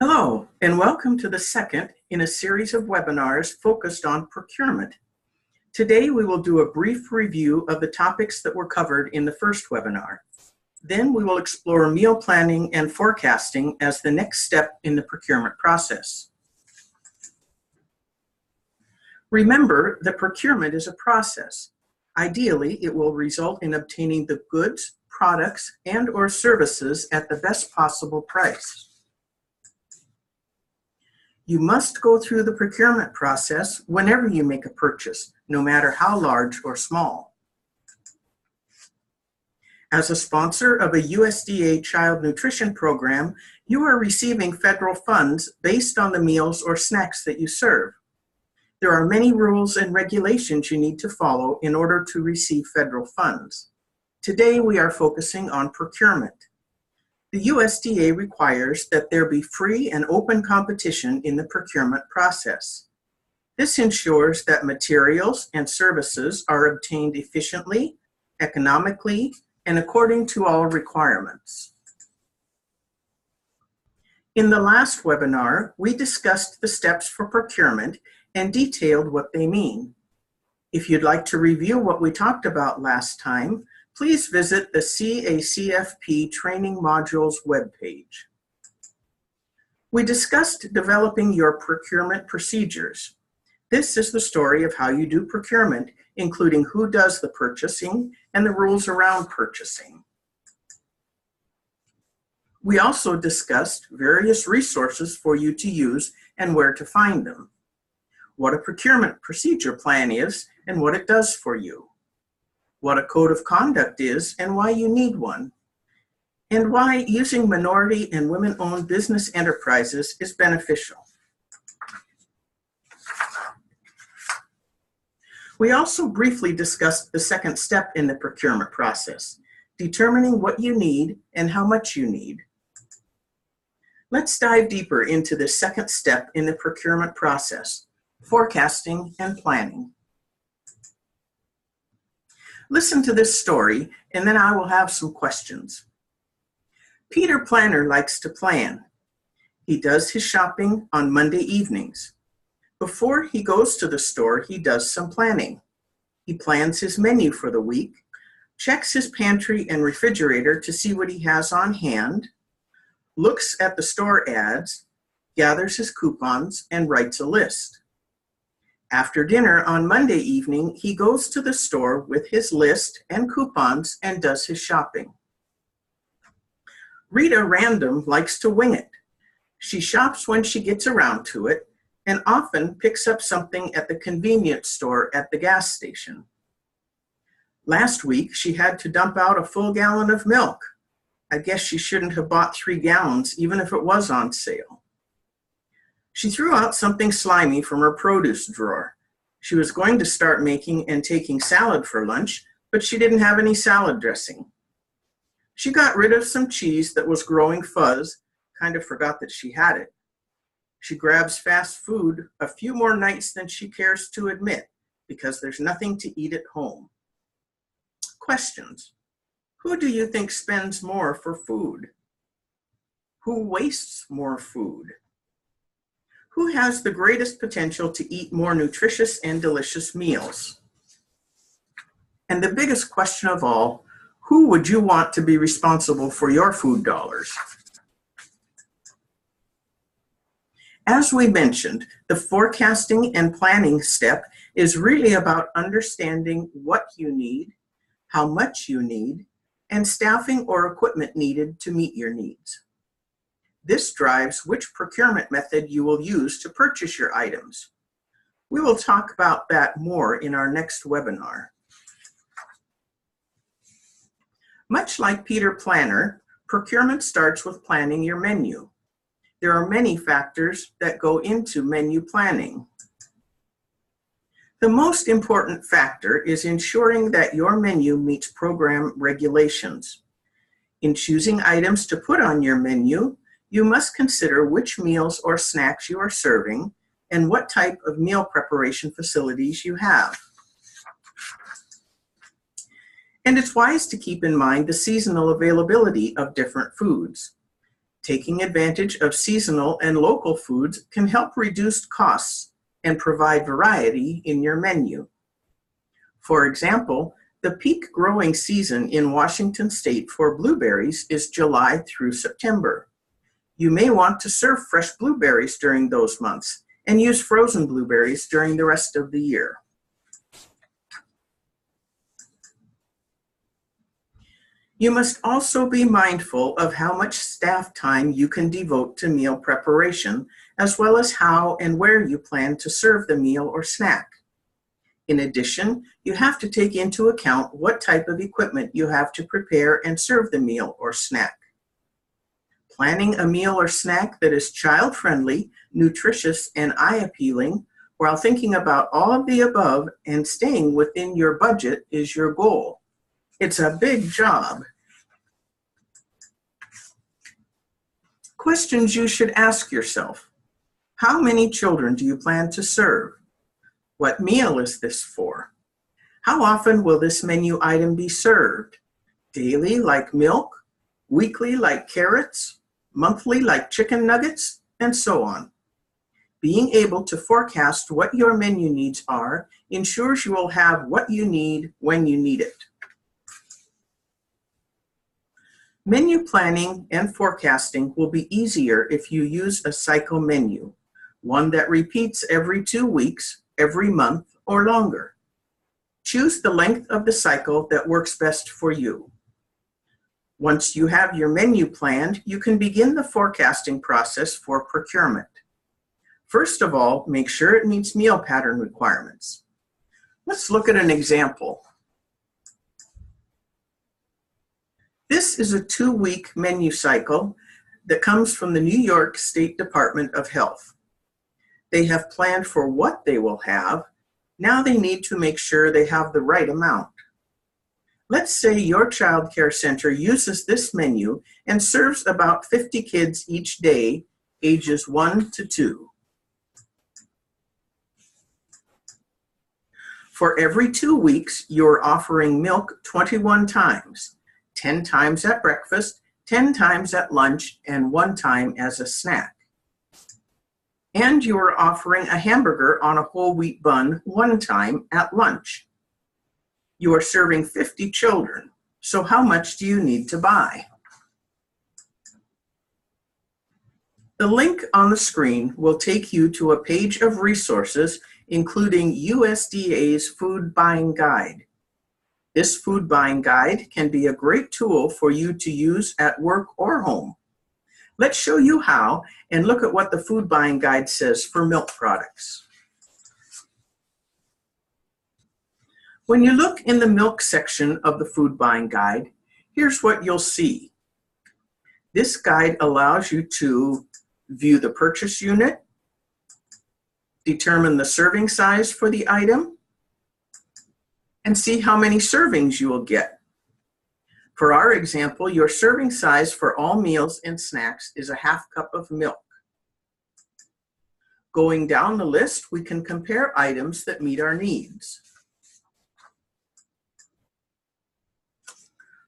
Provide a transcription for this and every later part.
Hello, and welcome to the second in a series of webinars focused on procurement. Today, we will do a brief review of the topics that were covered in the first webinar. Then we will explore meal planning and forecasting as the next step in the procurement process. Remember that procurement is a process. Ideally, it will result in obtaining the goods, products, and/or services at the best possible price. You must go through the procurement process whenever you make a purchase, no matter how large or small. As a sponsor of a USDA child nutrition program, you are receiving federal funds based on the meals or snacks that you serve. There are many rules and regulations you need to follow in order to receive federal funds. Today, we are focusing on procurement. The USDA requires that there be free and open competition in the procurement process. This ensures that materials and services are obtained efficiently, economically, and according to all requirements. In the last webinar, we discussed the steps for procurement and detailed what they mean. If you'd like to review what we talked about last time, please visit the CACFP Training Modules webpage. We discussed developing your procurement procedures. This is the story of how you do procurement, including who does the purchasing and the rules around purchasing. We also discussed various resources for you to use and where to find them, what a procurement procedure plan is and what it does for you, what a code of conduct is and why you need one, and why using minority and women-owned business enterprises is beneficial. We also briefly discussed the second step in the procurement process, determining what you need and how much you need. Let's dive deeper into the second step in the procurement process, forecasting and planning. Listen to this story, and then I will have some questions. Peter Planner likes to plan. He does his shopping on Monday evenings. Before he goes to the store, he does some planning. He plans his menu for the week, checks his pantry and refrigerator to see what he has on hand, looks at the store ads, gathers his coupons, and writes a list. After dinner on Monday evening, he goes to the store with his list and coupons and does his shopping. Rita Random likes to wing it. She shops when she gets around to it and often picks up something at the convenience store at the gas station. Last week, she had to dump out a full gallon of milk. I guess she shouldn't have bought 3 gallons, even if it was on sale. She threw out something slimy from her produce drawer. She was going to start making and taking salad for lunch, but she didn't have any salad dressing. She got rid of some cheese that was growing fuzz, kind of forgot that she had it. She grabs fast food a few more nights than she cares to admit, because there's nothing to eat at home. Questions. Who do you think spends more for food? Who wastes more food? Who has the greatest potential to eat more nutritious and delicious meals? And the biggest question of all, who would you want to be responsible for your food dollars? As we mentioned, the forecasting and planning step is really about understanding what you need, how much you need, and staffing or equipment needed to meet your needs. This drives which procurement method you will use to purchase your items. We will talk about that more in our next webinar. Much like Peter Planner, procurement starts with planning your menu. There are many factors that go into menu planning. The most important factor is ensuring that your menu meets program regulations. In choosing items to put on your menu, you must consider which meals or snacks you are serving and what type of meal preparation facilities you have. And it's wise to keep in mind the seasonal availability of different foods. Taking advantage of seasonal and local foods can help reduce costs and provide variety in your menu. For example, the peak growing season in Washington State for blueberries is July through September. You may want to serve fresh blueberries during those months and use frozen blueberries during the rest of the year. You must also be mindful of how much staff time you can devote to meal preparation, as well as how and where you plan to serve the meal or snack. In addition, you have to take into account what type of equipment you have to prepare and serve the meal or snack. Planning a meal or snack that is child-friendly, nutritious, and eye-appealing while thinking about all of the above and staying within your budget is your goal. It's a big job. Questions you should ask yourself. How many children do you plan to serve? What meal is this for? How often will this menu item be served? Daily, like milk? Weekly, like carrots? Monthly, like chicken nuggets? And so on. Being able to forecast what your menu needs are ensures you will have what you need when you need it. Menu planning and forecasting will be easier if you use a cycle menu, one that repeats every 2 weeks, every month, or longer. Choose the length of the cycle that works best for you. Once you have your menu planned, you can begin the forecasting process for procurement. First of all, make sure it meets meal pattern requirements. Let's look at an example. This is a 2-week menu cycle that comes from the New York State Department of Health. They have planned for what they will have. Now they need to make sure they have the right amount. Let's say your child care center uses this menu and serves about 50 kids each day, ages 1 to 2. For every 2 weeks, you're offering milk 21 times, 10 times at breakfast, 10 times at lunch, and 1 time as a snack. And you are offering a hamburger on a whole wheat bun 1 time at lunch. You are serving 50 children, so how much do you need to buy? The link on the screen will take you to a page of resources, including USDA's Food Buying Guide. This food buying guide can be a great tool for you to use at work or home. Let's show you how and look at what the food buying guide says for milk products. When you look in the milk section of the food buying guide, here's what you'll see. This guide allows you to view the purchase unit, determine the serving size for the item, and see how many servings you will get. For our example, your serving size for all meals and snacks is a 1/2 cup of milk. Going down the list, we can compare items that meet our needs.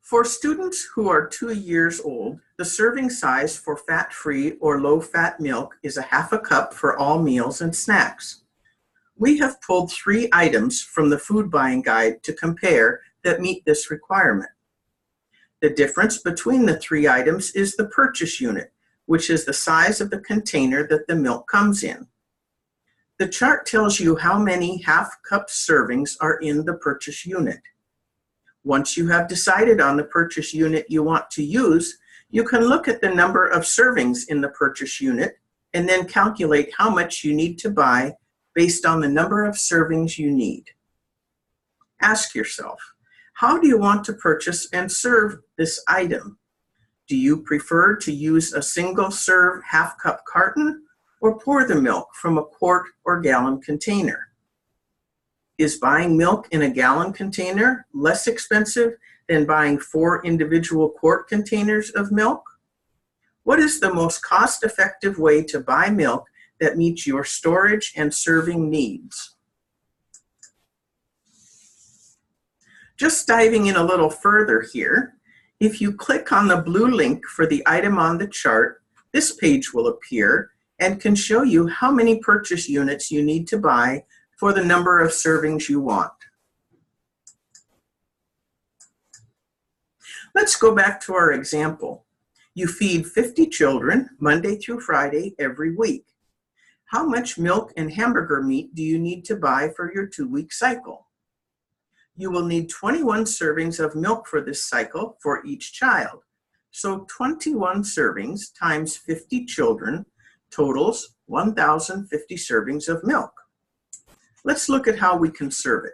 For students who are 2 years old, the serving size for fat-free or low-fat milk is a 1/2 cup for all meals and snacks. We have pulled 3 items from the food buying guide to compare that meet this requirement. The difference between the 3 items is the purchase unit, which is the size of the container that the milk comes in. The chart tells you how many 1/2 cup servings are in the purchase unit. Once you have decided on the purchase unit you want to use, you can look at the number of servings in the purchase unit and then calculate how much you need to buy based on the number of servings you need. Ask yourself, how do you want to purchase and serve this item? Do you prefer to use a single-serve 1/2 cup carton or pour the milk from a quart or gallon container? Is buying milk in a gallon container less expensive than buying 4 individual quart containers of milk? What is the most cost-effective way to buy milk that meets your storage and serving needs? Just diving in a little further here, if you click on the blue link for the item on the chart, This page will appear and can show you how many purchase units you need to buy for the number of servings you want. Let's go back to our example. You feed 50 children Monday through Friday every week. How much milk and hamburger meat do you need to buy for your 2-week cycle? You will need 21 servings of milk for this cycle for each child. So 21 servings times 50 children totals 1,050 servings of milk. Let's look at how we can serve it.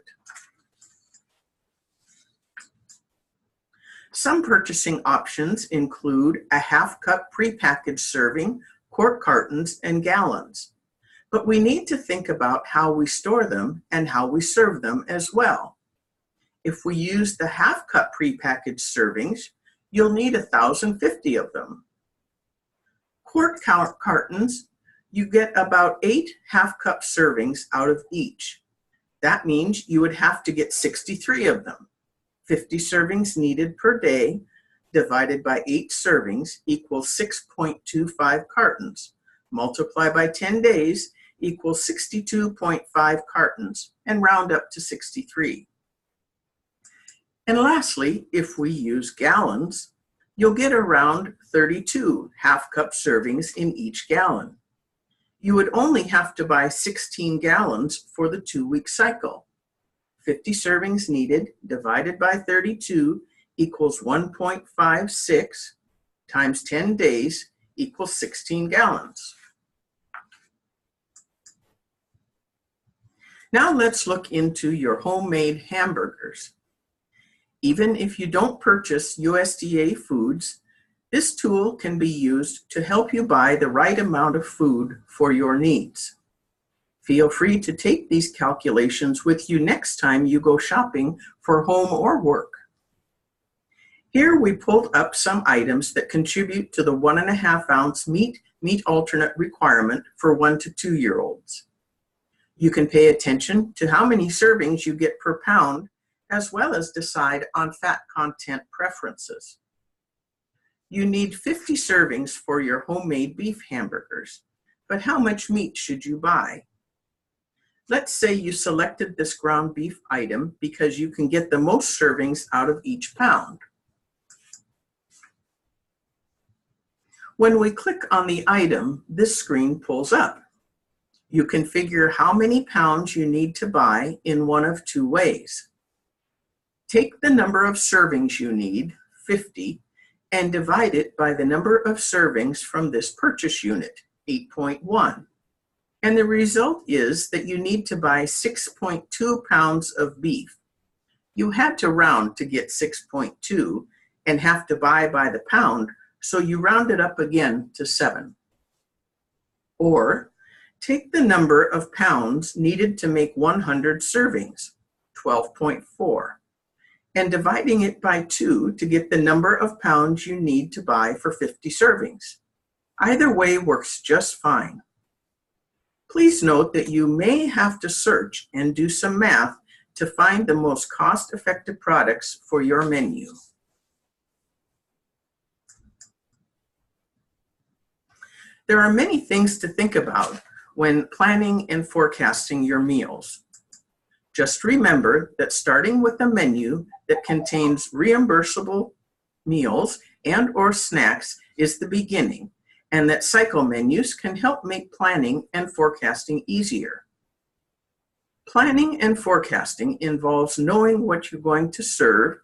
Some purchasing options include a half-cup prepackaged serving, quart cartons, and gallons. But we need to think about how we store them and how we serve them as well. If we use the half-cup prepackaged servings, you'll need 1,050 of them. Quart cartons, you get about 8 half-cup servings out of each. That means you would have to get 63 of them. 50 servings needed per day divided by 8 servings equals 6.25 cartons. Multiply by 10 days equals 62.5 cartons, and round up to 63. And lastly, if we use gallons, you'll get around 32 half-cup servings in each gallon. You would only have to buy 16 gallons for the 2-week cycle. 50 servings needed divided by 32 equals 1.56 times 10 days equals 16 gallons. Now let's look into your homemade hamburgers. Even if you don't purchase USDA foods, this tool can be used to help you buy the right amount of food for your needs. Feel free to take these calculations with you next time you go shopping for home or work. Here we pulled up some items that contribute to the 1.5 ounce meat alternate requirement for 1 to 2-year-olds. You can pay attention to how many servings you get per pound, as well as decide on fat content preferences. You need 50 servings for your homemade beef hamburgers, but how much meat should you buy? Let's say you selected this ground beef item because you can get the most servings out of each pound. When we click on the item, this screen pulls up. You can figure how many pounds you need to buy in one of 2 ways. Take the number of servings you need, 50, and divide it by the number of servings from this purchase unit, 8.1. And the result is that you need to buy 6.2 pounds of beef. You had to round to get 6.2 and have to buy by the pound, so you round it up again to 7. Or take the number of pounds needed to make 100 servings, 12.4, and dividing it by 2 to get the number of pounds you need to buy for 50 servings. Either way works just fine. Please note that you may have to search and do some math to find the most cost-effective products for your menu. There are many things to think about when planning and forecasting your meals. Just remember that starting with a menu that contains reimbursable meals and/or snacks is the beginning, and that cycle menus can help make planning and forecasting easier. Planning and forecasting involves knowing what you're going to serve,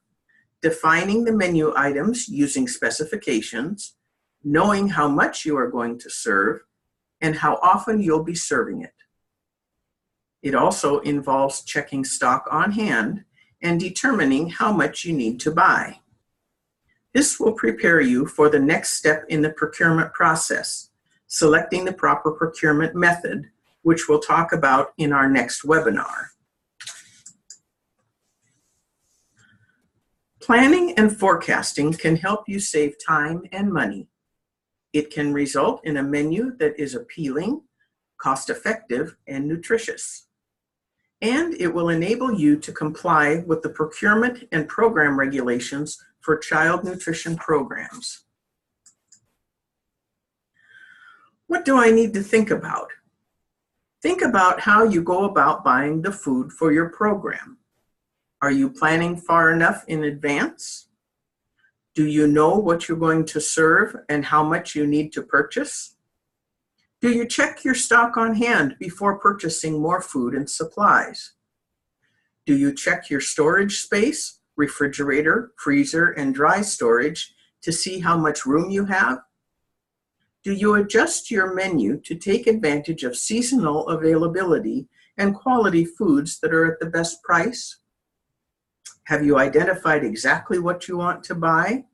defining the menu items using specifications, knowing how much you are going to serve, and how often you'll be serving it. It also involves checking stock on hand and determining how much you need to buy. This will prepare you for the next step in the procurement process, selecting the proper procurement method, which we'll talk about in our next webinar. Planning and forecasting can help you save time and money. It can result in a menu that is appealing, cost-effective, and nutritious. And it will enable you to comply with the procurement and program regulations for child nutrition programs. What do I need to think about? Think about how you go about buying the food for your program. Are you planning far enough in advance? Do you know what you're going to serve and how much you need to purchase? Do you check your stock on hand before purchasing more food and supplies? Do you check your storage space, refrigerator, freezer, and dry storage to see how much room you have? Do you adjust your menu to take advantage of seasonal availability and quality foods that are at the best price? Have you identified exactly what you want to buy?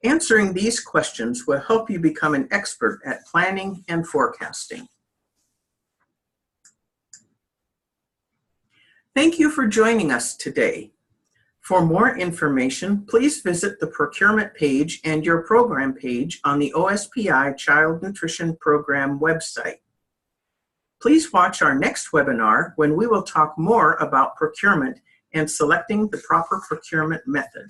Answering these questions will help you become an expert at planning and forecasting. Thank you for joining us today. For more information, please visit the Procurement page and your program page on the OSPI Child Nutrition Program website. Please watch our next webinar when we will talk more about procurement and selecting the proper procurement method.